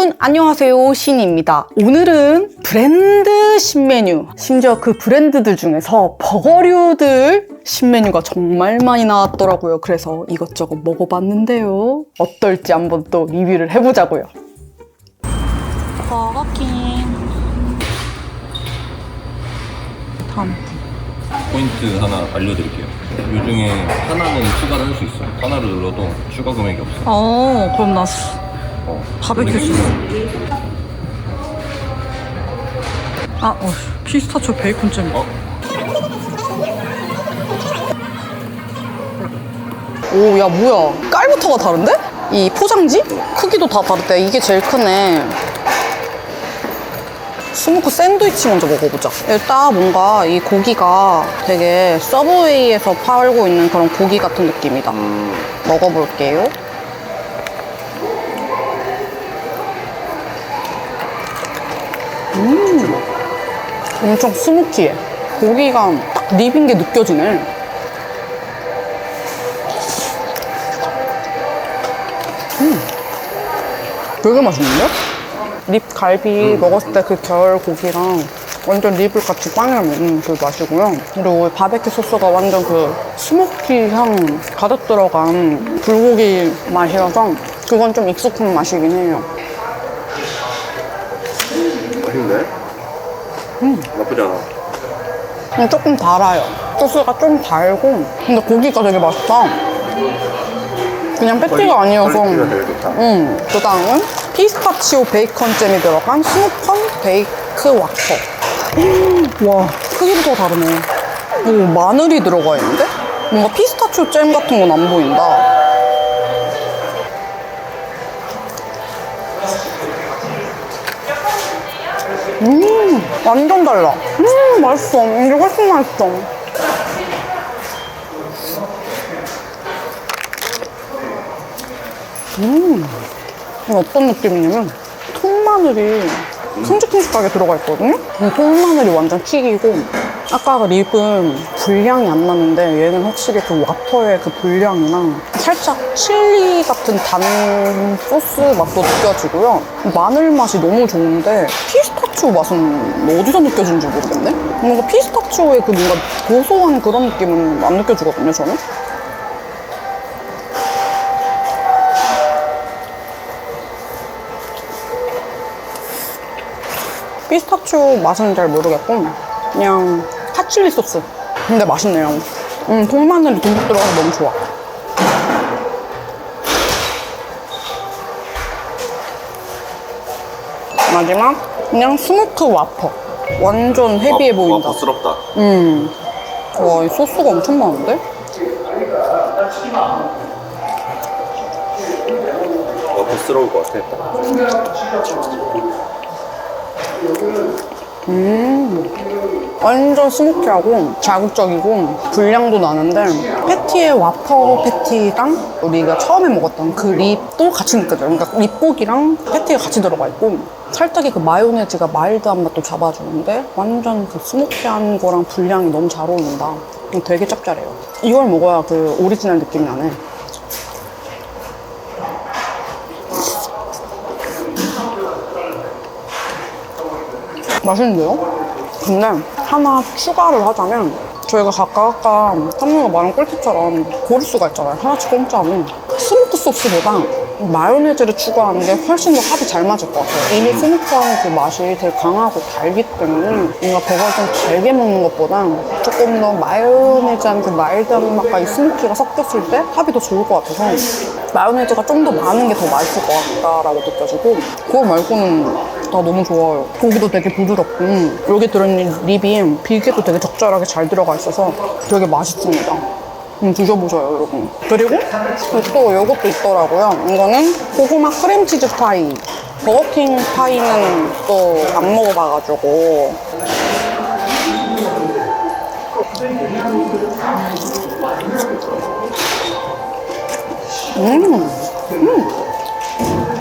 여러분 안녕하세요, 신입니다. 오늘은 브랜드 신메뉴, 심지어 그 브랜드들 중에서 버거류들 신메뉴가 정말 많이 나왔더라고요. 그래서 이것저것 먹어봤는데요, 어떨지 한번 또 리뷰를 해보자고요. 버거킹 다음 포인트 하나 알려드릴게요. 이 중에 하나는 추가를 할 수 있어요. 하나를 눌러도 추가 금액이 없어요. 그럼 나 바베큐 소스. 피스타치오 베이컨잼. 오, 야, 뭐야. 깔부터가 다른데? 이 포장지? 크기도 다 다르대. 이게 제일 크네. 스모크 샌드위치 먼저 먹어보자. 일단 뭔가 이 고기가 되게 서브웨이에서 팔고 있는 그런 고기 같은 느낌이다. 먹어볼게요. 엄청 스모키해. 고기가 딱 립인 게 느껴지네. 되게 맛있는데? 립 갈비 먹었을 때 그 결 고기랑 완전 립을 같이 빵이랑 먹는 그 맛이고요. 그리고 바베큐 소스가 완전 그 스모키 향 가득 들어간 불고기 맛이라서 그건 좀 익숙한 맛이긴 해요. 맛있네? 나쁘지 않아. 조금 달아요. 소스가 좀 달고, 근데 고기가 되게 맛있다. 그냥 패티가 아니어서. 퀄리티가 되게 좋다. 그 다음은 피스타치오 베이컨 잼이 들어간 스모컨 베이크 와퍼. 와, 크기부터 다르네. 오, 마늘이 들어가 있는데? 뭔가 피스타치오 잼 같은 건 안 보인다. 완전 달라. 맛있어. 이게 훨씬 맛있어. 이게 어떤 느낌이냐면 통마늘이 큼직큼직하게 들어가 있거든요. 통마늘이 완전 킥이고, 아까 그 립은 분량이 안 났는데 얘는 확실히 그 와퍼의 그 분량이랑 살짝 칠리 같은 단 소스 맛도 느껴지고요. 마늘 맛이 너무 좋은데 피스타치오 맛은 어디서 느껴지는지 모르겠네. 뭔가 피스타치오의 그 뭔가 고소한 그런 느낌은 안 느껴지거든요, 저는. 피스타치오 맛은 잘 모르겠고 그냥 핫칠리 소스. 근데 맛있네요. 통마늘이 듬뿍 들어가서 너무 좋아. 마지막 그냥 스모크 와퍼. 완전 헤비해 보인다. 와퍼스럽다. 와, 이 소스가 엄청 많은데? 와퍼스러울 것 같아. 완전 스모키하고 자극적이고 분량도 나는데 패티의 와퍼 패티랑 우리가 처음에 먹었던 그 립도 같이 느껴져요. 그러니까 립고기랑 패티가 같이 들어가 있고 살짝의 그 마요네즈가 마일드한 맛도 잡아주는데 완전 그 스모키한 거랑 분량이 너무 잘 어울린다. 되게 짭짤해요. 이걸 먹어야 그 오리지널 느낌이 나네. 맛있는데요? 근데 하나 추가를 하자면 저희가 각각 아까 선물가 말한 꿀팁처럼 고를 수가 있잖아요. 하나씩 공짜로. 스모크 소스보다 마요네즈를 추가하는 게 훨씬 더 합이 잘 맞을 것 같아요. 이미 스모크한 그 맛이 되게 강하고 달기 때문에 뭔가 버거를 좀 달게 먹는 것보다 조금 더 마요네즈한 그 마일드한 맛과 이 스모키가 섞였을 때 합이 더 좋을 것 같아서 마요네즈가 좀 더 많은 게 더 맛있을 것 같다라고 느껴지고, 그거 말고는 다 너무 좋아요. 고기도 되게 부드럽고 여기 들어있는 립이 비계도 되게 적절하게 잘 들어가 있어서 되게 맛있습니다. 드셔보셔요, 여러분. 그리고 또 이것도 있더라고요. 이거는 고구마 크림치즈 파이. 버거킹 파이는 또 안 먹어봐가지고.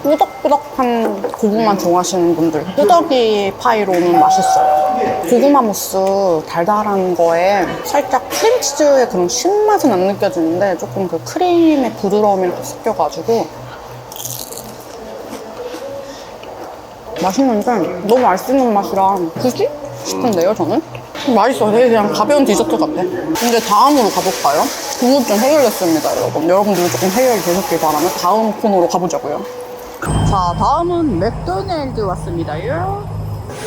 꾸덕꾸덕한 고구마 좋아하시는 분들, 꾸덕이 파이로는 맛있어요. 고구마 무스 달달한 거에 살짝 크림치즈의 그런 신맛은 안 느껴지는데 조금 그 크림의 부드러움이 섞여가지고 맛있는데 너무 맛있는 맛이라 굳이? 싶은데요, 저는? 맛있어. 되게 그냥 가벼운 디저트 같아. 이제 다음으로 가볼까요? 궁금증 해결됐습니다, 여러분. 여러분들도 조금 해결이 되셨길 바라며 다음 코너로 가보자고요. 자, 다음은 맥도날드 왔습니다요.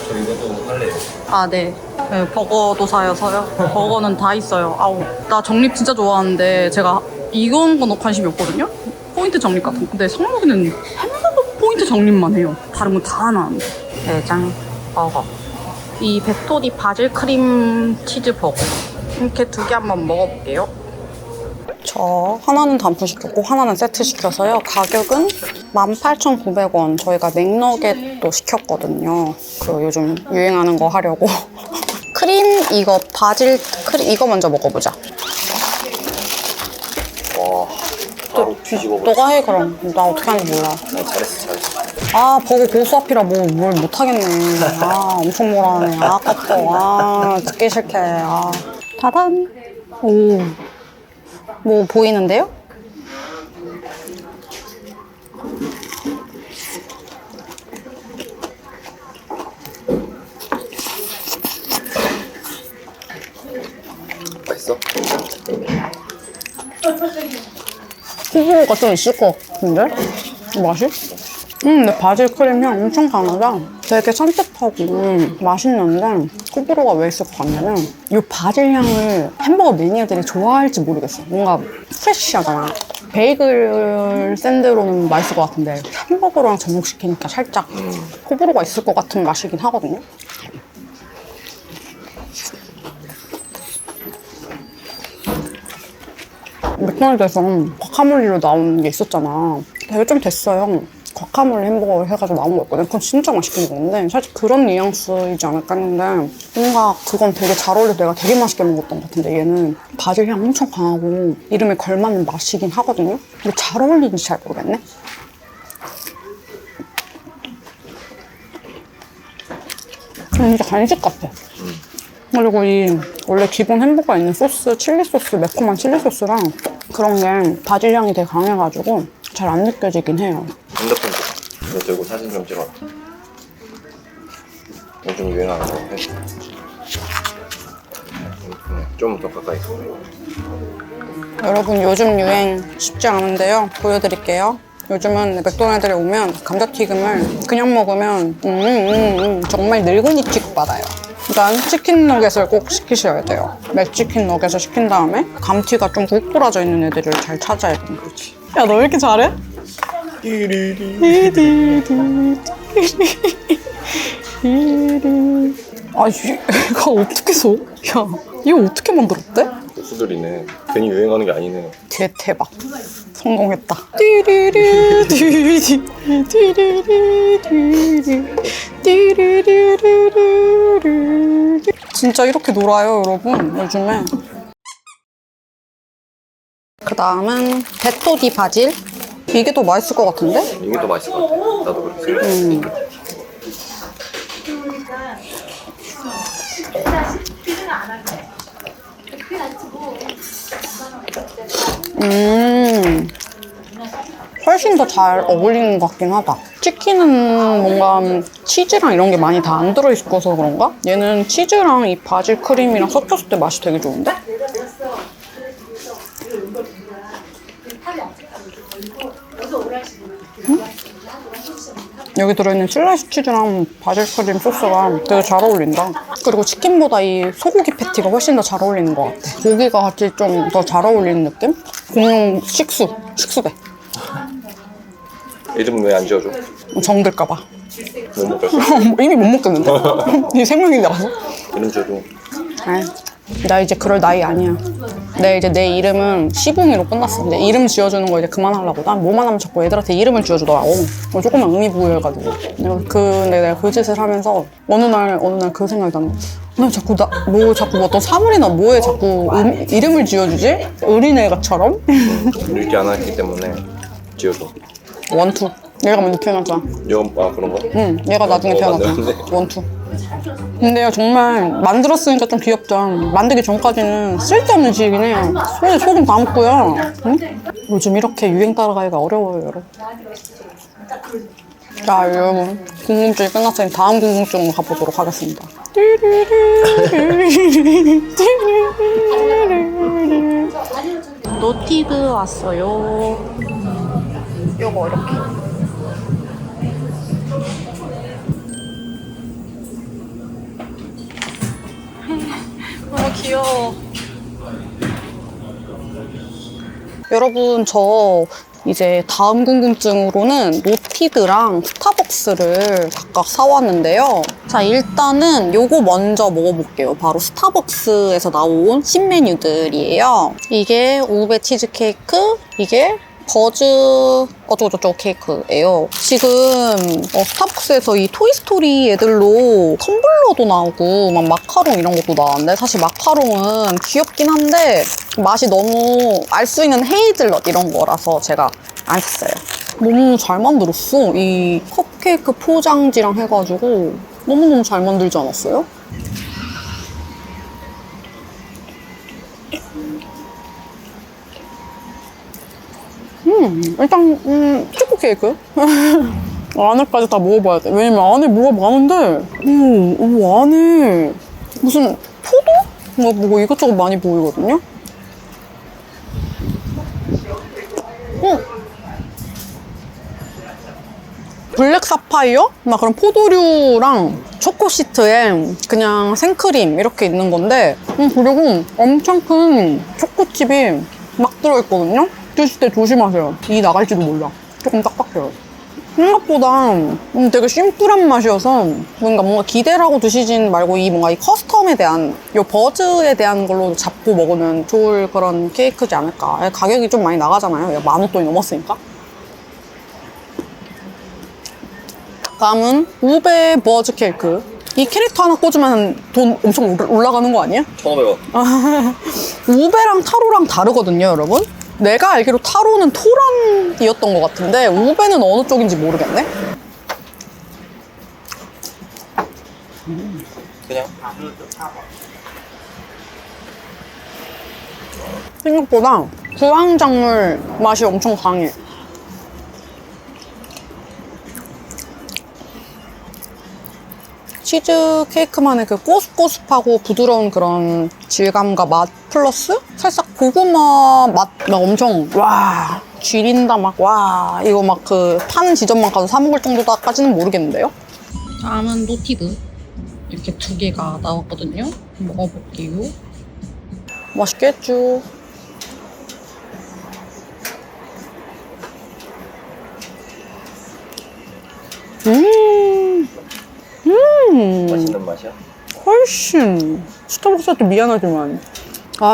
저 이것도 할래요. 아, 네. 네, 버거도 사요서요. 버거는 다 있어요. 아우, 나 적립 진짜 좋아하는데 제가 이건 건 관심이 없거든요? 포인트 적립 같은 거. 근데 성록이는 햄버거 포인트 적립만 해요. 다른 건 다 하나는데. 대장 버거. 이 백토디 바질 크림 치즈 버거. 이렇게 두 개 한번 먹어볼게요. 저 하나는 단품 시켰고 하나는 세트 시켜서요. 가격은 18,900원. 저희가 맥너겟도 시켰거든요. 그 요즘 유행하는 거 하려고. 크림 이거 바질 크림 이거 먼저 먹어보자. 와, 바로 뒤집어 버렸어. 너가 해 그럼. 나 어떻게 하는지 몰라. 잘했어. 아 버거 고수 앞이라 뭘 못하겠네. 아 엄청 뭐라네. 아 아깝다. 아 듣기 싫게. 아 다단. 오. 뭐 보이는데요? 맛있어? 호불호가 좀 있을 것 같은데? 맛이? 근데 바질 크림 향 엄청 강하다. 되게 산뜻하고 맛있는데 호불호가 왜 있을 것 같냐면 이 바질 향을 햄버거 매니아들이 좋아할지 모르겠어. 뭔가 프레쉬하잖아. 베이글 샌드로는 맛있을 것 같은데 햄버거랑 접목시키니까 살짝 호불호가 있을 것 같은 맛이긴 하거든요. 맥도날드에서 과카몰리로 나온 게 있었잖아. 되게 좀 됐어요. 과카몰리 햄버거 해가지고 나온 거였거든. 그건 진짜 맛있게 먹었는데 사실 그런 뉘앙스이지 않을까 했는데 뭔가 그건 되게 잘 어울려서 내가 되게 맛있게 먹었던 것 같은데 얘는 바질 향 엄청 강하고 이름에 걸맞는 맛이긴 하거든요. 근데 잘 어울리는지 잘 모르겠네. 진짜 간식 같아. 그리고 이 원래 기본 햄버거에 있는 소스, 칠리 소스, 매콤한 칠리 소스랑 그런 게 바질 향이 되게 강해가지고 잘 안 느껴지긴 해요. 핸드폰 이거 들고 사진 좀 찍어라. 요즘 유행하는 거 해. 좀 더 가까이 있어. 여러분 요즘 유행 쉽지 않은데요. 보여드릴게요. 요즘은 맥도날드에 오면 감자튀김을 그냥 먹으면 정말 늙은이 취급받아요. 일단 치킨 너겟을 꼭 시키셔야 돼요. 맥치킨 너겟을 시킨 다음에 감튀가 좀 국 뿌려져 있는 애들을 잘 찾아야 되는 거지. 야, 너 왜 이렇게 잘해? 아, 얘가 어떻게 써? 야, 이거 어떻게 만들었대? 고수들이네. 괜히 유행하는 게 아니네. 대박. 성공했다. 띠리리 띠리리 띠리리 띠리리 띠리리. 진짜 이렇게 놀아요, 여러분. 요즘에. 그 다음은 베토디 바질. 이게 더 맛있을 것 같은데? 이게 더 맛있을 것 같아. 나도 그렇게 생각해. 훨씬 더 잘 어울리는 것 같긴 하다. 치킨은 뭔가 치즈랑 이런 게 많이 다 안 들어있어서 그런가? 얘는 치즈랑 이 바질 크림이랑 섞였을 때 맛이 되게 좋은데? 여기 들어있는 슬라이스 치즈랑 바질 크림 소스가 되게 잘 어울린다. 그리고 치킨보다 이 소고기 패티가 훨씬 더 잘 어울리는 것 같아. 고기가 같이 좀 더 잘 어울리는 느낌? 공용 식수배. 이름 왜 안 지어줘? 정들까봐. 못 먹겠어. 이미 못 먹겠는데? 이 생명이 나와서. 이름 지어줘. 나 이제 그럴 나이 아니야. 이제 내 이름은 시붕이로 끝났어. 이제 이름 지어주는 거 이제 그만하려고. 난 뭐만 하면 자꾸 애들한테 이름을 지어주더라고. 조금만 의미 부여해가지고. 내가 그 짓을 하면서 어느 날 그 생각이 나는 거야. 나 자꾸 자꾸 어떤 사물이나 뭐에 자꾸 이름을 지어주지? 어린애가처럼? 읽기 안 했기 때문에 지어줘. 원투. 얘가 먼저 태어났잖아. 그런 거? 응, 얘가 나중에 태어났잖아. 만들었네. 원투. 근데요, 정말 만들었으니까 좀 귀엽죠. 만들기 전까지는 쓸데없는 지이긴 해요. 손에 소금 다 묻고요. 응? 요즘 이렇게 유행 따라가기가 어려워요, 여러분. 자, 여러분. 궁금증이 끝났으니 다음 궁금증으로 가보도록 하겠습니다. 노티드 왔어요. 요거 이렇게. 너무 귀여워. 여러분, 저 이제 다음 궁금증으로는 노티드랑 스타벅스를 각각 사왔는데요. 자, 일단은 요거 먼저 먹어볼게요. 바로 스타벅스에서 나온 신메뉴들이에요. 이게 우베 치즈케이크, 이게 버즈 어쩌고저쩌고 케이크예요. 지금 스타벅스에서 이 토이스토리 애들로 텀블러도 나오고 막 마카롱 이런 것도 나왔는데, 사실 마카롱은 귀엽긴 한데 맛이 너무 알 수 있는 헤이즐넛 이런 거라서 제가 안 샀어요. 너무 잘 만들었어. 이 컵케이크 포장지랑 해가지고 너무너무 잘 만들지 않았어요? 일단 초코 케이크 안에까지 다 먹어봐야 돼. 왜냐면 안에 뭐가 많은데, 안에 무슨 포도? 뭐 이것저것 많이 보이거든요. 블랙 사파이어? 막 그런 포도류랑 초코 시트에 그냥 생크림 이렇게 있는 건데, 그리고 엄청 큰 초코칩이 막 들어있거든요. 드실 때 조심하세요. 이 나갈지도 몰라. 조금 딱딱해요. 생각보다 되게 심플한 맛이어서 뭔가 기대를 하고 드시진 말고 이 커스텀에 대한, 요 버즈에 대한 걸로 잡고 먹으면 좋을 그런 케이크지 않을까. 가격이 좀 많이 나가잖아요. 10,000원돈이 넘었으니까. 다음은 우베 버즈 케이크. 이 캐릭터 하나 꽂으면 돈 엄청 올라가는 거 아니야? 1,500원. 우베랑 타로랑 다르거든요, 여러분. 내가 알기로 타로는 토란이었던 것 같은데 우베는 어느 쪽인지 모르겠네. 그냥 생각보다 구황작물 맛이 엄청 강해. 치즈 케이크만의 그 꼬숩꼬숩하고 부드러운 그런 질감과 맛 플러스 살짝 고구마 맛 막 엄청 와 쥐린다 막 와 이거 막 그 파는 지점만 가서 사 먹을 정도다까지는 모르겠는데요. 다음은 노티드 이렇게 2개가 나왔거든요. 먹어볼게요. 맛있겠죠. 맛있는 맛이야? 훨씬 스타벅스한테 미안하지만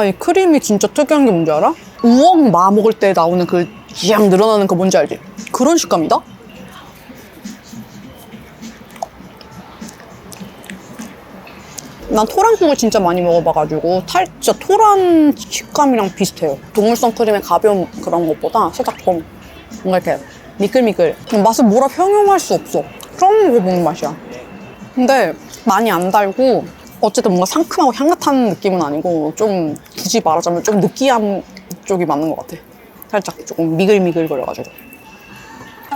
이 크림이 진짜 특이한 게 뭔지 알아? 우엉 마 먹을 때 나오는 그 쥐양 늘어나는 거 뭔지 알지? 그런 식감이다? 난 토란국을 진짜 많이 먹어봐가지고 진짜 토란 식감이랑 비슷해요. 동물성 크림의 가벼운 그런 것보다 살짝 더 뭔가 이렇게 미끌미끌. 맛을 뭐라 형용할 수 없어. 처음 먹어보는 맛이야. 근데 많이 안 달고 어쨌든 뭔가 상큼하고 향긋한 느낌은 아니고 좀 굳이 말하자면 좀 느끼한 쪽이 맞는 것 같아. 살짝 조금 미글미글거려가지고.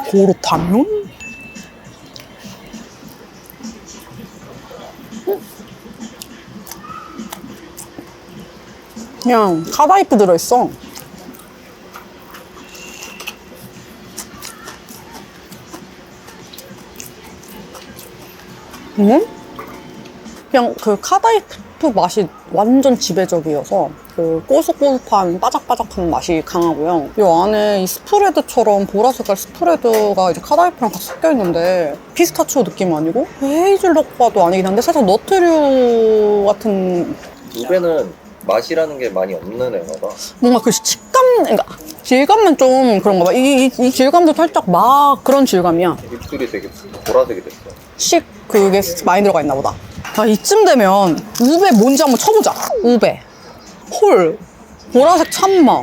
그렇다면? 그냥 카다이프 들어있어. 그냥 그 카다이프 맛이 완전 지배적이어서 그 꼬숩꼬숩한 바삭바삭한 맛이 강하고요. 이 안에 이 스프레드처럼 보라색깔 스프레드가 이제 카다이프랑 같이 섞여 있는데 피스타치오 느낌 아니고 헤이즐넛과도 아니긴 한데 살짝 너트류 같은. 우베는 맛이라는 게 많이 없는 애가 봐. 뭔가 그 식감, 그러니까 질감은 좀 그런가 봐. 이 질감도 살짝 막 그런 질감이야. 입술이 되게 보라색이 됐어. 그게 많이 들어가 있나 보다. 이쯤 되면 우베 뭔지 한번 쳐보자. 우베 홀 보라색 참마.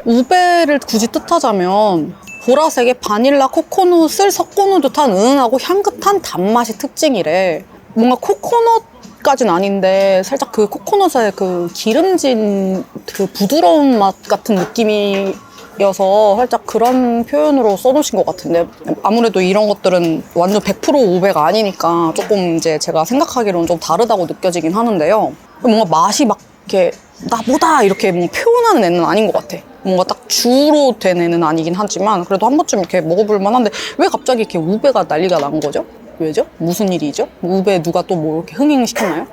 우베를 굳이 뜻하자면 보라색에 바닐라 코코넛을 섞어놓은 듯한 은은하고 향긋한 단맛이 특징이래. 뭔가 코코넛까진 아닌데 살짝 그 코코넛의 그 기름진 그 부드러운 맛 같은 느낌이 우베여서 살짝 그런 표현으로 써놓으신 것 같은데 아무래도 이런 것들은 완전 100% 우베가 아니니까 조금 이제 제가 생각하기로는 좀 다르다고 느껴지긴 하는데요. 뭔가 맛이 막 이렇게 나보다 이렇게 뭔가 표현하는 애는 아닌 것 같아. 뭔가 딱 주로 된 애는 아니긴 하지만 그래도 한 번쯤 이렇게 먹어볼 만한데 왜 갑자기 이렇게 우베가 난리가 난 거죠? 왜죠? 무슨 일이죠? 우베 누가 또 뭐 이렇게 흥행시켰나요?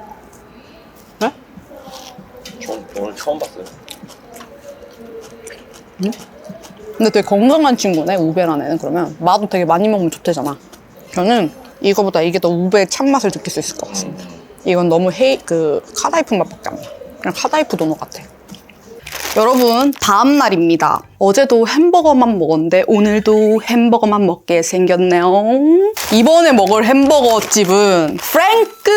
네? 전 오늘 처음 봤어요. 근데 되게 건강한 친구네, 우베라는 애는. 그러면 마도 되게 많이 먹으면 좋대잖아. 저는 이거보다 이게 더 우베의 참맛을 느낄 수 있을 것 같습니다. 이건 너무 카다이프 맛밖에 안 나. 그냥 카다이프 도넛 같아. 여러분, 다음 날입니다. 어제도 햄버거만 먹었는데 오늘도 햄버거만 먹게 생겼네요. 이번에 먹을 햄버거 집은 프랭크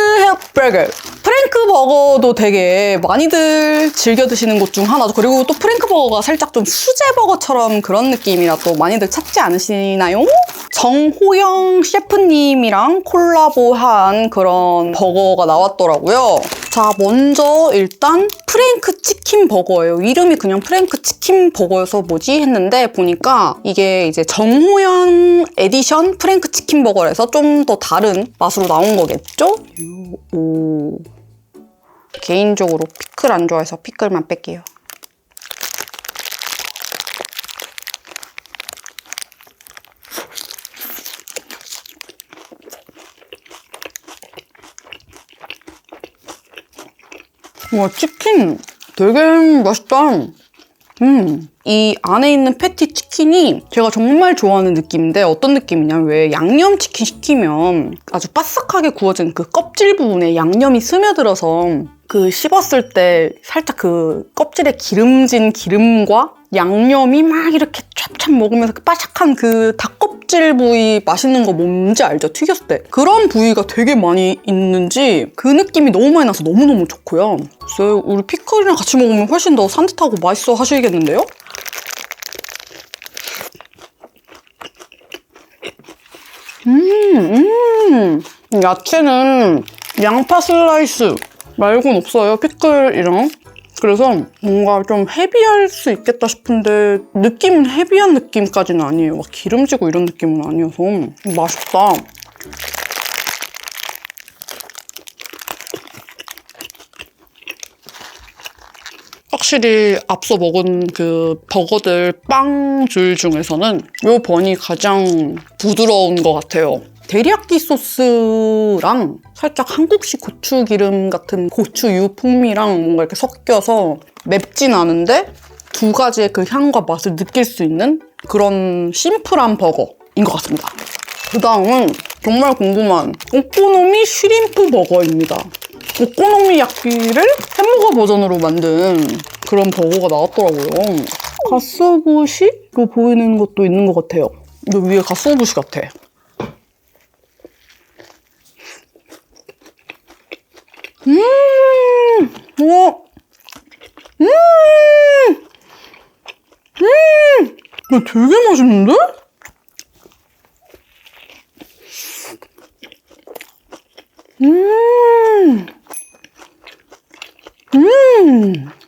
햄버거. 프랭크 버거도 되게 많이들 즐겨 드시는 곳 중 하나죠. 그리고 또 프랭크 버거가 살짝 좀 수제 버거처럼 그런 느낌이라 또 많이들 찾지 않으시나요? 정호영 셰프님이랑 콜라보한 그런 버거가 나왔더라고요. 자, 먼저 일단 프랭크 치킨 버거예요. 이름이 그냥 프랭크 치킨 버거여서 뭐지 했는데 보니까 이게 이제 정호영 에디션 프랭크 치킨 버거라서 좀 더 다른 맛으로 나온 거겠죠? 오. 개인적으로 피클 안 좋아해서 피클만 뺄게요. 와, 치킨 되게 맛있다. 이 안에 있는 패티 치킨이 제가 정말 좋아하는 느낌인데 어떤 느낌이냐면 왜 양념치킨 시키면 아주 바삭하게 구워진 그 껍질 부분에 양념이 스며들어서 그 씹었을 때 살짝 그 껍질에 기름진 기름과 양념이 막 이렇게 찹찹 먹으면서 그 바삭한 그 닭껍질 부위 맛있는 거 뭔지 알죠? 튀겼을 때. 그런 부위가 되게 많이 있는지 그 느낌이 너무 많이 나서 너무너무 좋고요. 그래서 우리 피클이랑 같이 먹으면 훨씬 더 산뜻하고 맛있어 하시겠는데요? 야채는 양파 슬라이스 말고는 없어요. 피클이랑. 그래서 뭔가 좀 헤비할 수 있겠다 싶은데 느낌은 헤비한 느낌까지는 아니에요. 막 기름지고 이런 느낌은 아니어서 맛있다. 확실히 앞서 먹은 그 버거들 빵줄 중에서는 이 번이 가장 부드러운 것 같아요. 데리야끼 소스랑 살짝 한국식 고추기름 같은 고추유 풍미랑 뭔가 이렇게 섞여서 맵진 않은데 두 가지의 그 향과 맛을 느낄 수 있는 그런 심플한 버거인 것 같습니다. 그 다음은 정말 궁금한 오코노미 슈림프 버거입니다. 오코노미야끼를 햄버거 버전으로 만든 그런 버거가 나왔더라고요. 가스오부시로 보이는 것도 있는 것 같아요. 이 위에 가스오부시 같아. 우와. 이거 되게 맛있는데?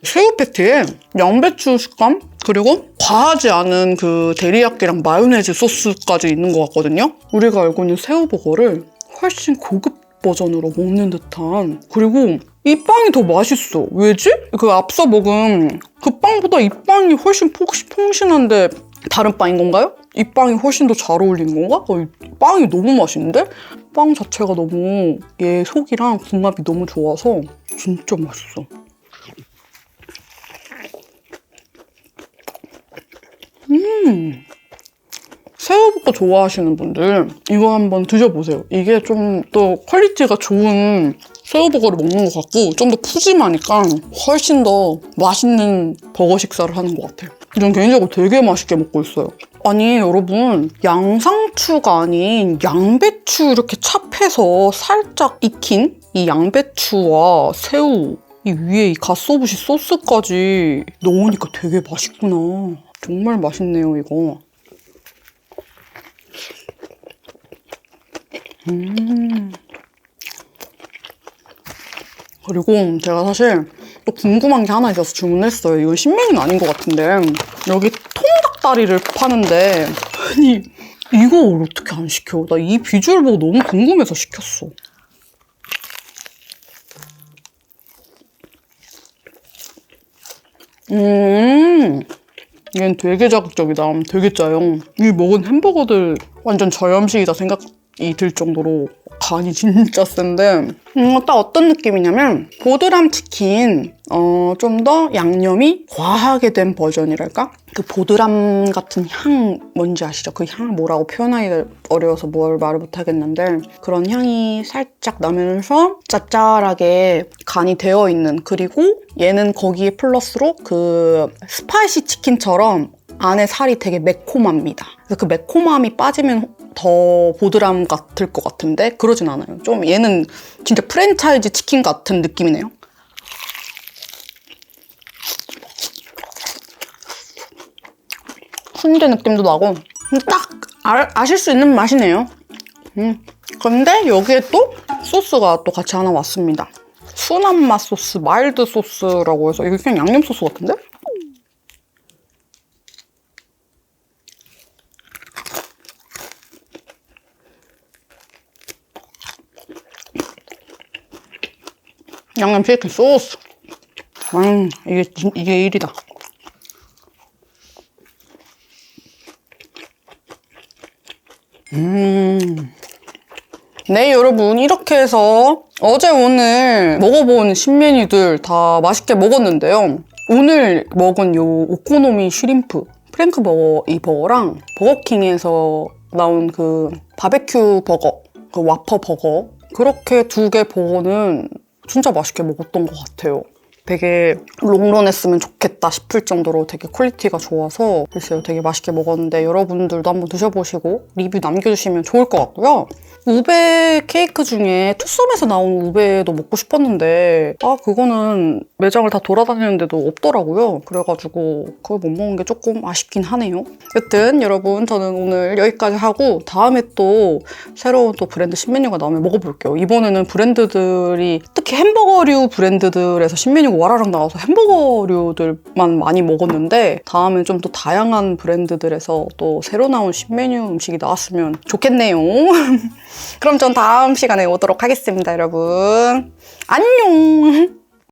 새우 패티에 양배추 식감 그리고 과하지 않은 그 데리야끼랑 마요네즈 소스까지 있는 것 같거든요. 우리가 알고 있는 새우버거를 훨씬 고급 버전으로 먹는 듯한. 그리고 이 빵이 더 맛있어. 왜지? 그 앞서 먹은 그 빵보다 이 빵이 훨씬 폭신한데 다른 빵인 건가요? 이 빵이 훨씬 더 잘 어울리는 건가? 이 빵이 너무 맛있는데? 빵 자체가 너무 얘 속이랑 궁합이 너무 좋아서 진짜 맛있어. 새우버거 좋아하시는 분들 이거 한번 드셔보세요. 이게 좀 더 퀄리티가 좋은 새우버거를 먹는 것 같고 좀 더 푸짐하니까 훨씬 더 맛있는 버거 식사를 하는 것 같아요. 전 개인적으로 되게 맛있게 먹고 있어요. 아니 여러분, 양상추가 아닌 양배추 이렇게 찹해서 살짝 익힌 이 양배추와 새우 이 위에 이 가스오부시 소스까지 넣으니까 되게 맛있구나. 정말 맛있네요 이거. 그리고 제가 사실 또 궁금한 게 하나 있어서 주문했어요. 이건 신메뉴는 아닌 것 같은데 여기 닭다리를 파는데 아니 이걸 어떻게 안 시켜? 나 이 비주얼 보고 너무 궁금해서 시켰어. 얘는 되게 자극적이다. 되게 짜요. 이 먹은 햄버거들 완전 저염식이다 생각이 들 정도로 간이 진짜 센데 딱 어떤 느낌이냐면 보드람 치킨 좀 더 양념이 과하게 된 버전이랄까? 그 보드람 같은 향 뭔지 아시죠? 그 향을 뭐라고 표현하기가 어려워서 뭘 말을 못하겠는데 그런 향이 살짝 나면서 짭짤하게 간이 되어 있는 그리고 얘는 거기에 플러스로 그 스파이시 치킨처럼 안에 살이 되게 매콤합니다. 그래서 그 매콤함이 빠지면 더 보드람 같을 것 같은데 그러진 않아요. 좀 얘는 진짜 프랜차이즈 치킨 같은 느낌이네요. 훈제 느낌도 나고 근데 딱 아실 수 있는 맛이네요. 근데 여기에 또 소스가 또 같이 하나 왔습니다. 순한 맛 소스, 마일드 소스라고 해서 이게 그냥 양념 소스 같은데? 양념 치킨 소스. 이게 1이다. 네, 여러분. 이렇게 해서 어제 오늘 먹어본 신메뉴들 다 맛있게 먹었는데요. 오늘 먹은 요 오코노미 슈림프 프랭크 버거 이 버거랑 버거킹에서 나온 그 바베큐 버거, 그 와퍼 버거 그렇게 두 개 버거는 진짜 맛있게 먹었던 것 같아요. 되게 롱런 했으면 좋겠다 싶을 정도로 되게 퀄리티가 좋아서 글쎄요 되게 맛있게 먹었는데 여러분들도 한번 드셔보시고 리뷰 남겨주시면 좋을 것 같고요. 우베 케이크 중에 투썸에서 나온 우베도 먹고 싶었는데 그거는 매장을 다 돌아다니는데도 없더라고요. 그래가지고 그걸 못 먹은 게 조금 아쉽긴 하네요. 여튼 여러분 저는 오늘 여기까지 하고 다음에 또 새로운 또 브랜드 신메뉴가 나오면 먹어볼게요. 이번에는 브랜드들이 특히 햄버거류 브랜드들에서 신메뉴가 와라랑 나와서 햄버거류들만 많이 먹었는데 다음에 좀 더 다양한 브랜드들에서 또 새로 나온 신메뉴 음식이 나왔으면 좋겠네요. 그럼 전 다음 시간에 오도록 하겠습니다, 여러분. 안녕!